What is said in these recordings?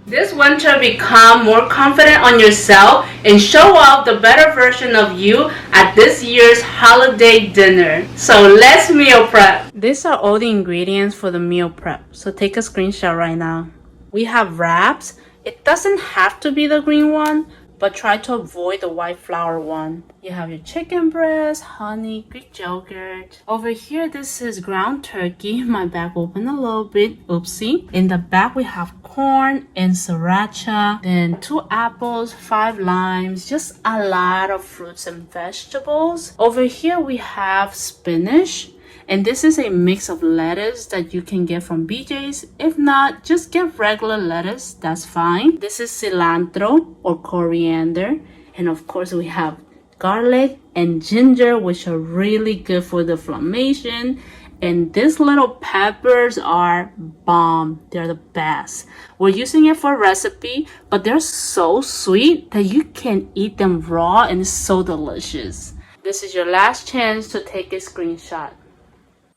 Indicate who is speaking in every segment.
Speaker 1: This winter, become more confident on yourself and show off the better version of you at this year's holiday dinner. So let's meal prep. These are all the ingredients for the meal prep. So take a screenshot right now. We have wraps. It doesn't have to be the green one, but try to avoid the white flour one. You have your chicken breast, honey, Greek yogurt. Over here, this is ground turkey. My bag opened a little bit, oopsie. In the back, we have corn and sriracha, then 2 apples, 5 limes, just a lot of fruits and vegetables. Over here, we have spinach. And this is a mix of lettuce that you can get from BJ's. If not, just get regular lettuce, that's fine. This is cilantro or coriander. And of course, we have garlic and ginger, which are really good for the inflammation. And these little peppers are bomb. They're the best. We're using it for recipe, but they're so sweet that you can eat them raw and it's so delicious. This is your last chance to take a screenshot.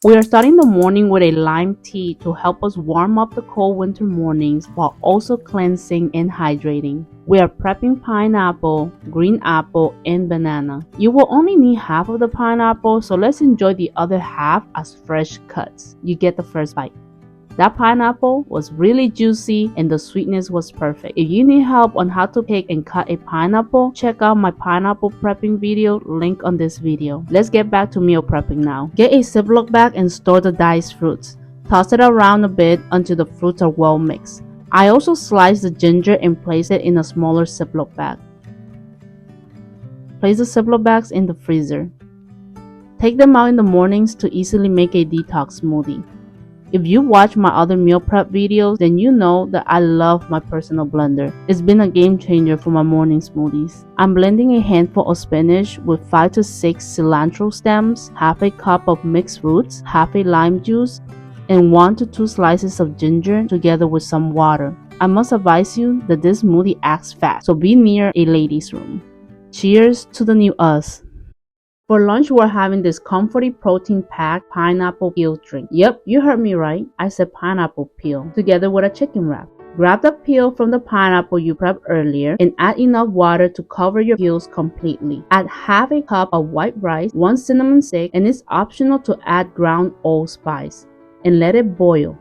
Speaker 1: We are starting the morning with a lime tea to help us warm up the cold winter mornings while also cleansing and hydrating. We are prepping pineapple, green apple, and banana. You will only need half of the pineapple, so let's enjoy the other half as fresh cuts. You get the first bite. That pineapple was really juicy and the sweetness was perfect. If you need help on how to pick and cut a pineapple, check out my pineapple prepping video, link on this video. Let's get back to meal prepping now. Get a Ziploc bag and store the diced fruits. Toss it around a bit until the fruits are well mixed. I also sliced the ginger and placed it in a smaller Ziploc bag. Place the Ziploc bags in the freezer. Take them out in the mornings to easily make a detox smoothie. If you watch my other meal prep videos, then you know that I love my personal blender. It's been a game changer for my morning smoothies. I'm blending a handful of spinach with 5 to 6 cilantro stems, half a cup of mixed roots, half a lime juice, and 1 to 2 slices of ginger together with some water. I must advise you that this smoothie acts fast, so be near a ladies' room. Cheers to the new us. For lunch, we're having this comforting protein-packed pineapple peel drink. Yep, you heard me right. I said pineapple peel, together with a chicken wrap. Grab the peel from the pineapple you prepped earlier and add enough water to cover your peels completely. Add half a cup of white rice, 1 cinnamon stick, and it's optional to add ground allspice, and let it boil.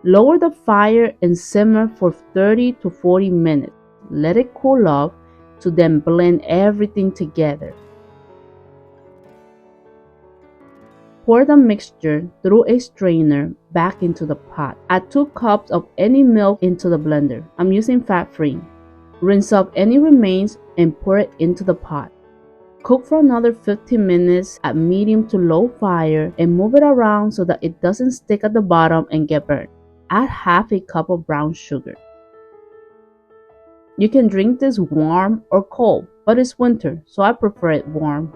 Speaker 1: Lower the fire and simmer for 30 to 40 minutes. Let it cool off to then blend everything together. Pour the mixture through a strainer back into the pot. Add 2 cups of any milk into the blender. I'm using fat-free. Rinse off any remains and pour it into the pot. Cook for another 15 minutes at medium to low fire and move it around so that it doesn't stick at the bottom and get burnt. Add half a cup of brown sugar. You can drink this warm or cold, but it's winter, so I prefer it warm.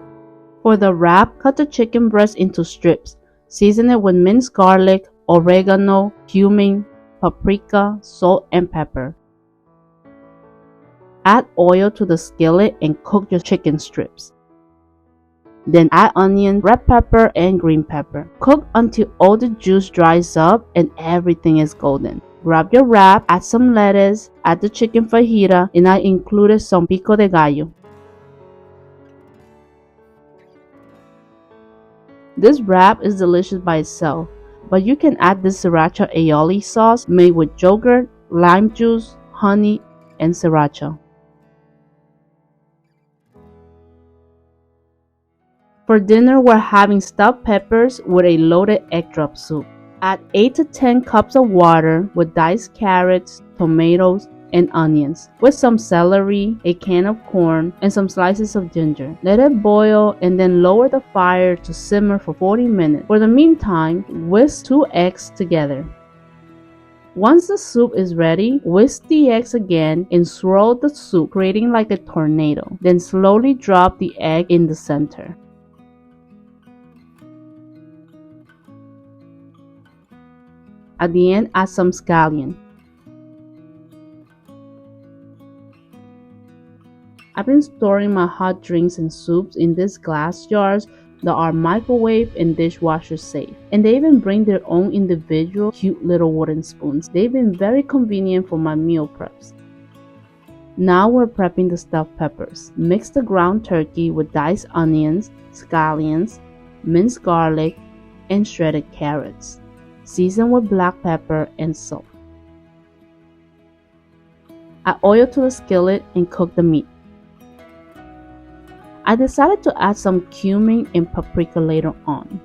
Speaker 1: For the wrap, cut the chicken breast into strips. Season it with minced garlic, oregano, cumin, paprika, salt, and pepper. Add oil to the skillet and cook your chicken strips. Then add onion, red pepper, and green pepper. Cook until all the juice dries up and everything is golden. Grab your wrap, add some lettuce, add the chicken fajita, and I included some pico de gallo. This wrap is delicious by itself, but you can add this sriracha aioli sauce made with yogurt, lime juice, honey, and sriracha. For dinner, we're having stuffed peppers with a loaded egg drop soup. Add 8 to 10 cups of water with diced carrots, tomatoes, and onions, with some celery, a can of corn, and some slices of ginger. Let it boil and then lower the fire to simmer for 40 minutes. For the meantime, whisk 2 eggs together. Once the soup is ready, whisk the eggs again and swirl the soup, creating like a tornado. Then slowly drop the egg in the center. At the end, add some scallion. I've been storing my hot drinks and soups in these glass jars that are microwave and dishwasher safe. And they even bring their own individual cute little wooden spoons. They've been very convenient for my meal preps. Now we're prepping the stuffed peppers. Mix the ground turkey with diced onions, scallions, minced garlic, and shredded carrots. Season with black pepper and salt. Add oil to the skillet and cook the meat. I decided to add some cumin and paprika later on.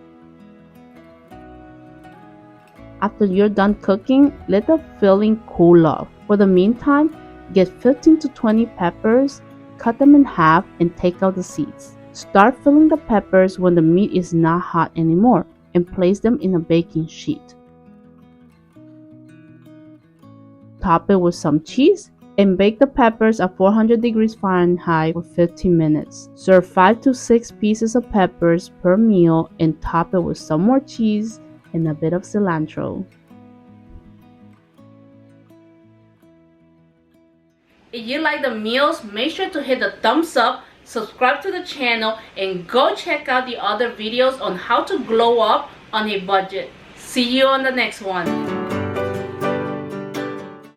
Speaker 1: After you're done cooking, let the filling cool off. For the meantime, get 15 to 20 peppers, cut them in half, and take out the seeds. Start filling the peppers when the meat is not hot anymore, and place them in a baking sheet. Top it with some cheese, and bake the peppers at 400 degrees Fahrenheit for 15 minutes. Serve 5 to 6 pieces of peppers per meal and top it with some more cheese and a bit of cilantro. If you like the meals, make sure to hit the thumbs up, subscribe to the channel, and go check out the other videos on how to glow up on a budget. See you on the next one.